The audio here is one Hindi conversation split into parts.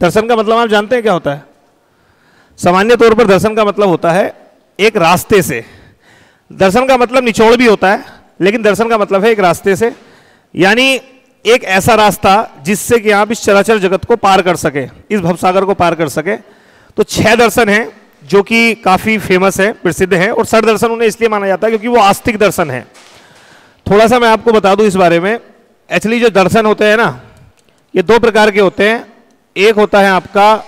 दर्शन का मतलब आप जानते हैं क्या होता है? सामान्य तौर पर दर्शन का मतलब होता है एक रास्ते से। दर्शन का मतलब निचोड़ भी होता है, लेकिन दर्शन का मतलब है एक रास्ते से, यानी एक ऐसा रास्ता जिससे कि आप इस चराचर जगत को पार कर सके, इस भवसागर को पार कर सके। तो 6 दर्शन हैं जो कि काफी फेमस है, प्रसिद्ध है, और 6 दर्शन उन्हें इसलिए माना जाता है क्योंकि वो आस्तिक दर्शन है। थोड़ा सा मैं आपको बता दूं इस बारे में। एक्चुअली जो दर्शन होते हैं ना, ये 2 प्रकार के होते हैं। एक होता है आपका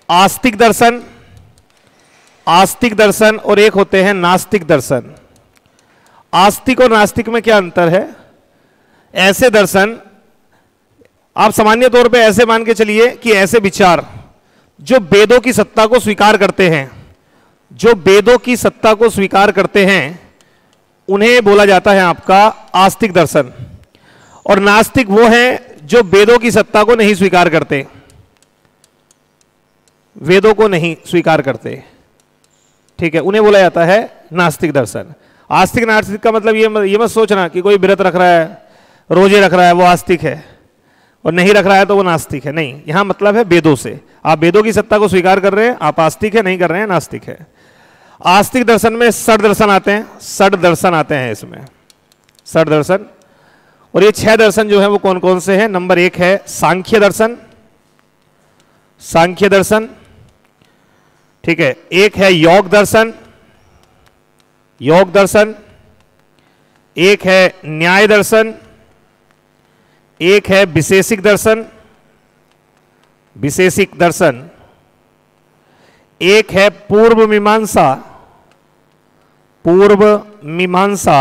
आस्तिक दर्शन, आस्तिक दर्शन, और एक होते हैं नास्तिक दर्शन। आस्तिक और नास्तिक में क्या अंतर है? ऐसे दर्शन आप सामान्य तौर पे ऐसे मान के चलिए कि ऐसे विचार जो वेदों की सत्ता को स्वीकार करते हैं, जो वेदों की सत्ता को स्वीकार करते हैं, उन्हें बोला जाता है आपका आस्तिक दर्शन। और नास्तिक वो हैं जो वेदों की सत्ता को नहीं स्वीकार करते, वेदों को नहीं स्वीकार करते, ठीक है, उन्हें बोला जाता है नास्तिक दर्शन। आस्तिक नास्तिक का मतलब ये मत सोचना कि कोई व्रत रख रहा है, रोजे रख रहा है, वो आस्तिक है, और नहीं रख रहा है तो वो नास्तिक है। नहीं, यहां मतलब है वेदों से। आप वेदों की सत्ता को स्वीकार कर रहे हैं, आप आस्तिक है, नहीं कर रहे हैं, नास्तिक है। आस्तिक दर्शन में 6 दर्शन आते हैं, 6 दर्शन आते हैं इसमें, 6 दर्शन। और ये 6 दर्शन जो है वो कौन कौन से हैं? नंबर 1 है सांख्य दर्शन, सांख्य दर्शन, ठीक है। एक है योग दर्शन, योग दर्शन। एक है न्याय दर्शन, एक है विशेषिक दर्शन, विशेषिक दर्शन। एक है पूर्व मीमांसा, पूर्व मीमांसा,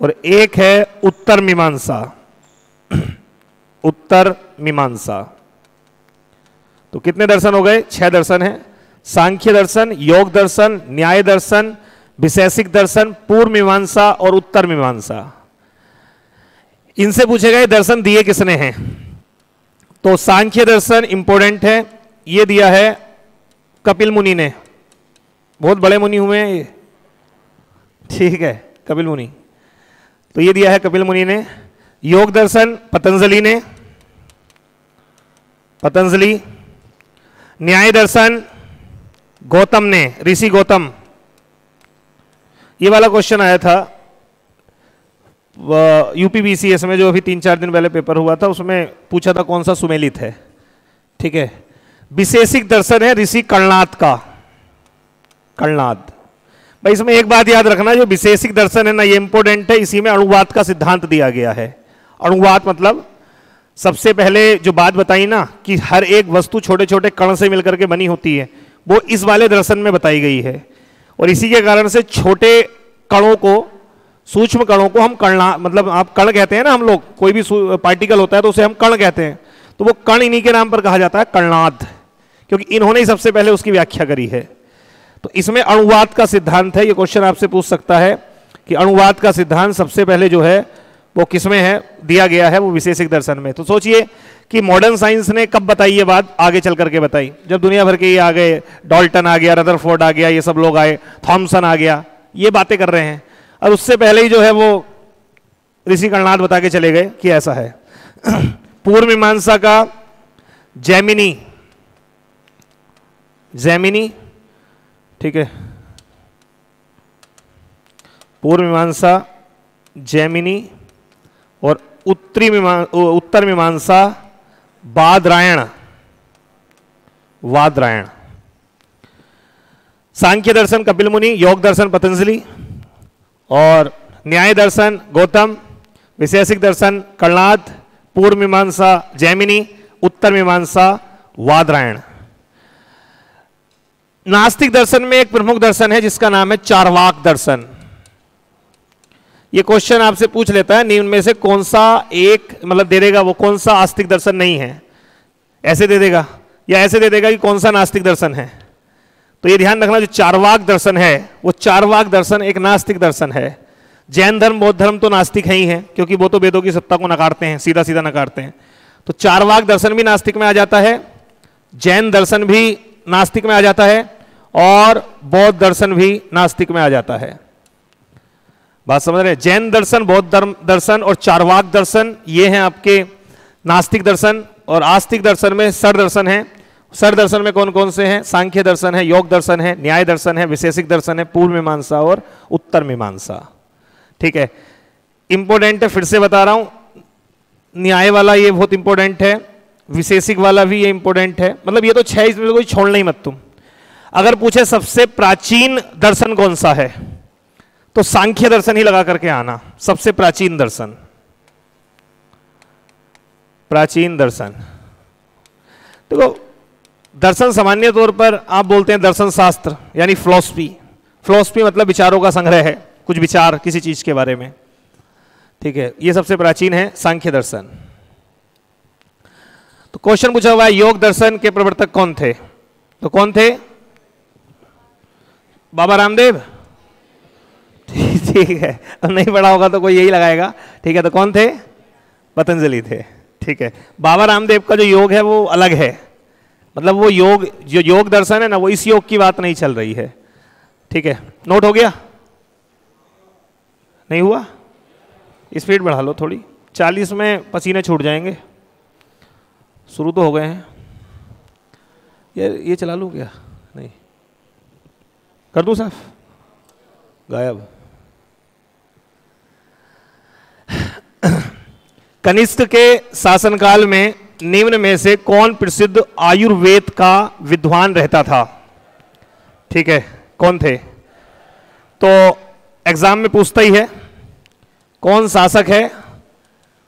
और एक है उत्तर मीमांसा, उत्तर मीमांसा। तो कितने दर्शन हो गए? 6 दर्शन हैं। सांख्य दर्शन, योग दर्शन, न्याय दर्शन, विशेषिक दर्शन, पूर्व मीमांसा और उत्तर मीमांसा। इनसे पूछे गए दर्शन दिए किसने हैं? तो सांख्य दर्शन इंपॉर्टेंट है, ये दिया है कपिल मुनि ने, बहुत बड़े मुनि हुए हैं ये, ठीक है, कपिल मुनि, तो ये दिया है कपिल मुनि ने। योग दर्शन पतंजलि ने, पतंजलि। न्याय दर्शन गौतम ने, ऋषि गौतम। ये वाला क्वेश्चन आया था यूपीबीसीएस में, जो अभी 3-4 दिन पहले पेपर हुआ था, उसमें पूछा था कौन सा सुमेलित है, ठीक है। विशेषिक दर्शन है ऋषि कलनाद का, कलनाद। भाई इसमें एक बात याद रखना, जो विशेषिक दर्शन है ना, ये इंपॉर्टेंट है, इसी में अणुवाद का सिद्धांत दिया गया है। अणुवाद मतलब सबसे पहले जो बात बताई ना कि हर एक वस्तु छोटे छोटे कण से मिलकर के बनी होती है, वो इस वाले दर्शन में बताई गई है। और इसी के कारण से छोटे कणों को, सूक्ष्म कणों को हम कणा, मतलब आप कण कहते हैं ना, हम लोग कोई भी पार्टिकल होता है तो उसे हम कण कहते हैं, तो वो कण इन्हीं के नाम पर कहा जाता है, कलनाद, क्योंकि इन्होंने ही सबसे पहले उसकी व्याख्या करी है। तो इसमें अणुवाद का सिद्धांत है। ये क्वेश्चन आपसे पूछ सकता है कि अणुवाद का सिद्धांत सबसे पहले जो है वो किसमें है, दिया गया है, वो विशेषिक दर्शन में। तो सोचिए कि मॉडर्न साइंस ने कब बताई ये बात, आगे चल करके बताई, जब दुनिया भर के ये आ गए, डॉल्टन आ गया, रदरफोर्ड आ गया, ये सब लोग आए, थॉमसन आ गया, ये बातें कर रहे हैं। और उससे पहले ही जो है वो ऋषि कलनाद बता के चले गए कि ऐसा है। पूर्व मीमांसा का जैमिनी, जैमिनी, ठीक है, पूर्व मीमांसा जैमिनी, और उत्तर मीमांसा बादरायण, वादरायण। सांख्य दर्शन कपिल मुनि, योग दर्शन पतंजलि, और न्याय दर्शन गौतम, विशेषिक दर्शन कलनाद, पूर्व मीमांसा जैमिनी, उत्तर मीमांसा वादरायण। नास्तिक दर्शन में एक प्रमुख दर्शन है जिसका नाम है चार्वाक दर्शन। ये क्वेश्चन आपसे पूछ लेता है निम्न में से कौन सा एक, मतलब दे देगा वो कौन सा आस्तिक दर्शन नहीं है, ऐसे दे देगा या ऐसे दे देगा कि कौन सा नास्तिक दर्शन है। तो ये ध्यान रखना, जो चार्वाक दर्शन है वो चार्वाक दर्शन एक नास्तिक दर्शन है। जैन धर्म बौद्ध धर्म तो नास्तिक है ही है, क्योंकि वो तो वेदों की सत्ता को नकारते हैं, सीधा सीधा नकारते हैं। तो चार्वाक दर्शन भी नास्तिक में आ जाता है, जैन दर्शन भी नास्तिक में आ जाता है, और बौद्ध दर्शन भी नास्तिक में आ जाता है। बात समझ रहे हैं? जैन दर्शन, बौद्ध दर्शन और चार्वाक दर्शन, ये हैं आपके नास्तिक दर्शन। और आस्तिक दर्शन में षड दर्शन है। षड दर्शन में कौन कौन से हैं? सांख्य दर्शन है, योग दर्शन है, न्याय दर्शन है, विशेषिक दर्शन है, पूर्व मीमांसा और उत्तर मीमांसा। ठीक है, इंपॉर्टेंट है, फिर से बता रहा हूं, न्याय वाला ये बहुत इंपॉर्टेंट है, विशेषिक वाला भी ये इंपॉर्टेंट है। मतलब ये तो 6, इसमें कोई छोड़ना ही मत तुम। अगर पूछे सबसे प्राचीन दर्शन कौन सा है, तो सांख्य दर्शन ही लगा करके आना। सबसे प्राचीन दर्शन, प्राचीन दर्शन। देखो, दर्शन सामान्य तौर पर आप बोलते हैं दर्शन शास्त्र यानी फिलॉसफी। फिलॉसफी मतलब विचारों का संग्रह है, कुछ विचार किसी चीज के बारे में। ठीक है, ये सबसे प्राचीन है सांख्य दर्शन। तो क्वेश्चन पूछा हुआ है योग दर्शन के प्रवर्तक कौन थे? तो कौन थे? बाबा रामदेव। ठीक है, अब नहीं पढ़ा होगा तो कोई यही लगाएगा। ठीक है, तो कौन थे? पतंजलि थे। ठीक है, बाबा रामदेव का जो योग है वो अलग है। मतलब वो योग, जो योग दर्शन है ना, वो इस योग की बात नहीं चल रही है। ठीक है, नोट हो गया? नहीं हुआ? स्पीड बढ़ा लो थोड़ी, 40 में पसीने छूट जाएंगे। शुरू तो हो गए हैं। ये चला लूँ क्या? नहीं, कर दूँ साफ? गायब। कनिष्क के शासनकाल में निम्न में से कौन प्रसिद्ध आयुर्वेद का विद्वान रहता था? ठीक है, कौन थे? तो एग्जाम में पूछता ही है कौन शासक है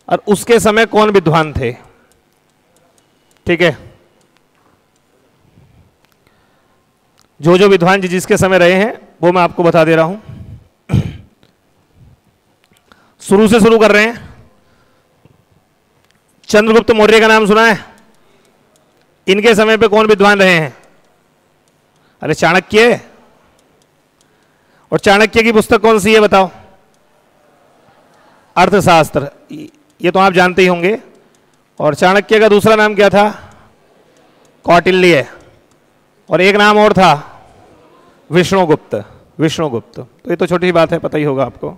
और उसके समय कौन विद्वान थे। ठीक है, जो जो विद्वान जिसके समय रहे हैं वो मैं आपको बता दे रहा हूं। शुरू से शुरू कर रहे हैं। चंद्रगुप्त मौर्य का नाम सुना है? इनके समय पे कौन विद्वान रहे हैं? अरे चाणक्य। और चाणक्य की पुस्तक कौन सी है बताओ? अर्थशास्त्र। ये तो आप जानते ही होंगे। और चाणक्य का दूसरा नाम क्या था? कौटिल्य। और एक नाम और था विष्णुगुप्त। विष्णुगुप्त। तो ये तो छोटी बात है, पता ही होगा आपको।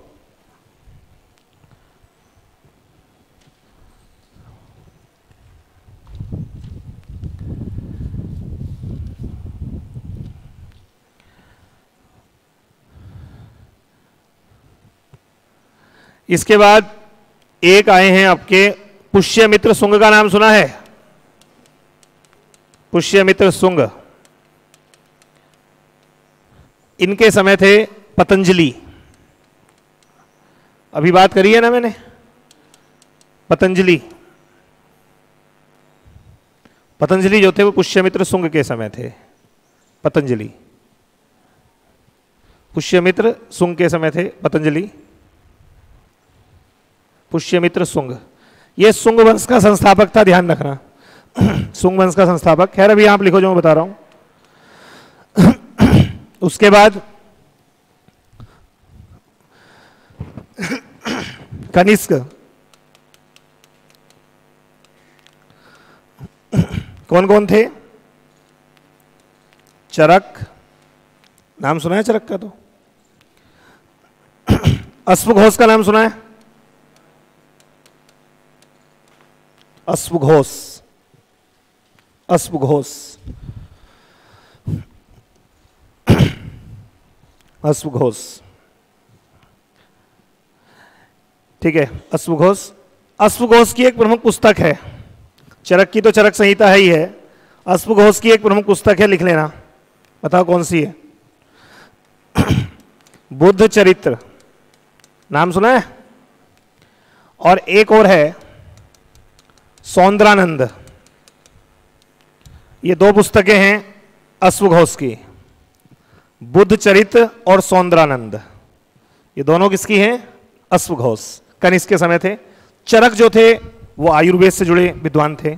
इसके बाद एक आए हैं आपके पुष्यमित्र शुंग का नाम सुना है? पुष्यमित्र शुंग। इनके समय थे पतंजलि। अभी बात करी है ना मैंने, पतंजलि। पतंजलि जो थे वो पुष्यमित्र शुंग के समय थे। पतंजलि, पुष्यमित्र शुंग के समय थे पतंजलि। पुष्यमित्र शुंग, ये शुंग वंश का संस्थापक था, ध्यान रखना। शुंग वंश का संस्थापक। खैर अभी आप लिखो जो मैं बता रहा हूं। उसके बाद कनिष्क। कौन कौन थे? चरक, नाम सुना है चरक का? तो अश्वघोष का नाम सुना है? अश्वघोष, अश्वघोष, अश्वघोष। ठीक है, अश्वघोष। अश्वघोष की एक प्रमुख पुस्तक है। चरक की तो चरक संहिता है ही है। अश्वघोष की एक प्रमुख पुस्तक है, लिख लेना। बताओ कौन सी है? बुद्ध चरित्र, नाम सुना है? और एक और है सौंदरानंद। ये दो पुस्तकें हैं अश्वघोष की, बुद्ध चरित्र और सौंदरानंद। ये दोनों किसकी हैं? अश्वघोष। कनिष्क के समय थे। चरक जो थे वो आयुर्वेद से जुड़े विद्वान थे।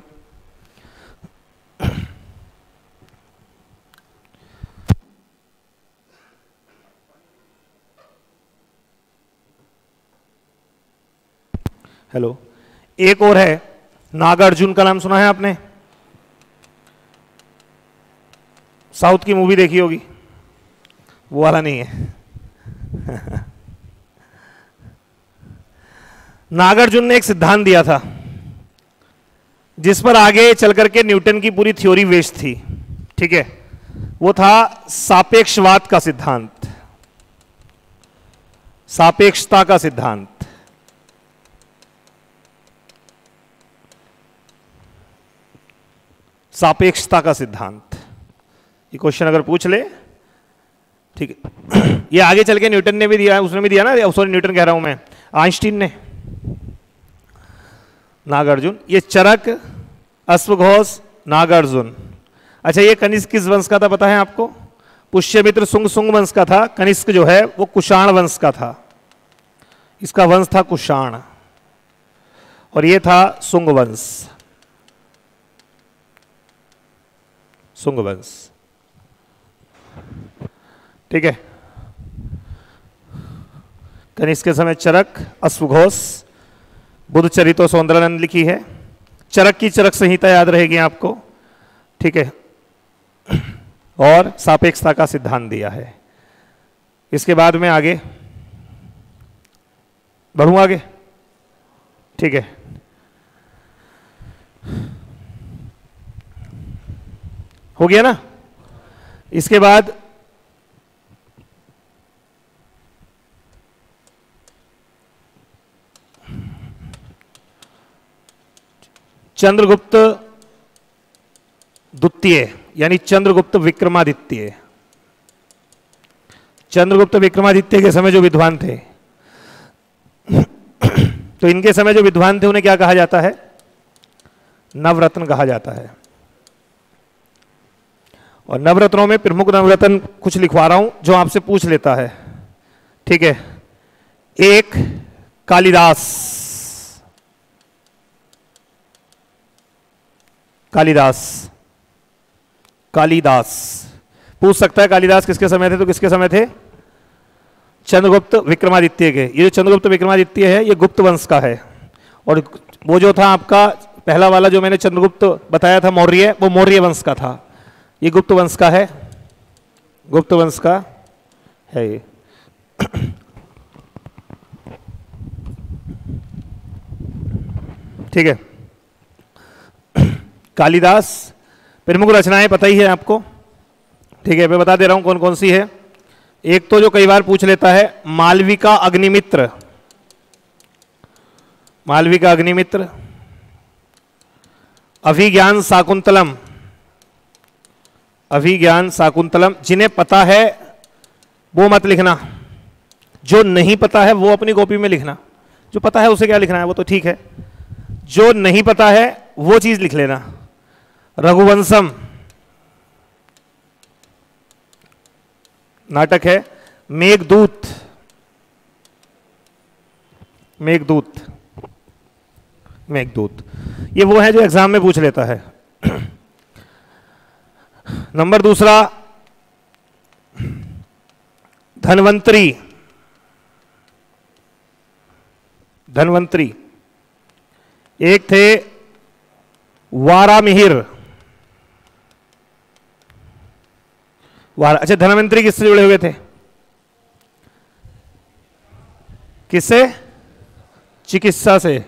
हेलो, एक और है नागार्जुन का नाम सुना है आपने? साउथ की मूवी देखी होगी, वो वाला नहीं है। नागार्जुन ने एक सिद्धांत दिया था जिस पर आगे चल करके न्यूटन की पूरी थ्योरी बेस्ड थी, ठीक है, वो था सापेक्षवाद का सिद्धांत, सापेक्षता का सिद्धांत। सापेक्षता का सिद्धांत, ये क्वेश्चन अगर पूछ ले, ठीक है। ये आगे चल के न्यूटन ने भी दिया, उसने भी दिया ना, सॉरी न्यूटन कह रहा हूं मैं, आइंस्टीन ने, नागार्जुन। ये चरक, अश्वघोष, नागार्जुन। अच्छा, ये कनिष्क किस वंश का था पता है आपको? पुष्यमित्र सुंग वंश का था। कनिष्क जो है वो कुषाण वंश का था, इसका वंश था कुषाण, और ये था सुंग वंश, सुंग वंश, ठीक है। कनिष्क के समय चरक, अश्वघोष, बुद्ध चरितो सौंदर्यानंद लिखी है। चरक की चरक संहिता याद रहेगी आपको, ठीक है, और सापेक्षता का सिद्धांत दिया है। इसके बाद में आगे बढ़ूं, आगे, ठीक है। हो गया ना? इसके बाद चंद्रगुप्त द्वितीय यानी चंद्रगुप्त विक्रमादित्य। चंद्रगुप्त विक्रमादित्य के समय जो विद्वान थे, तो इनके समय जो विद्वान थे उन्हें क्या कहा जाता है? नवरत्न कहा जाता है। और नवरत्नों में प्रमुख नवरत्न कुछ लिखवा रहा हूं जो आपसे पूछ लेता है, ठीक है। एक, कालिदास, कालिदास, कालिदास पूछ सकता है कालिदास किसके समय थे? तो किसके समय थे? चंद्रगुप्त विक्रमादित्य के। ये जो चंद्रगुप्त विक्रमादित्य है ये गुप्त वंश का है, और वो जो था आपका पहला वाला जो मैंने चंद्रगुप्त बताया था मौर्य, वो मौर्य वंश का था। ये गुप्त वंश का है, गुप्त वंश का है ये। ठीक है। कालिदास प्रमुख रचनाएं पता ही है आपको, ठीक है, मैं बता दे रहा हूं कौन कौन सी है। एक तो जो कई बार पूछ लेता है, मालविका अग्निमित्र, मालविका अग्निमित्र, अभिज्ञान शाकुंतलम, अभिज्ञान शाकुंतलम। जिन्हें पता है वो मत लिखना, जो नहीं पता है वो अपनी कॉपी में लिखना। जो पता है उसे क्या लिखना है वो तो ठीक है, जो नहीं पता है वो चीज लिख लेना। रघुवंशम नाटक है। मेघदूत, मेघदूत, मेघदूत, ये वो है जो एग्जाम में पूछ लेता है। नंबर दूसरा, धन्वंतरी, धन्वंतरी। एक थे वारामिहिर, अच्छा, धन्वंतरी किससे जुड़े हुए थे? किससे? चिकित्सा से।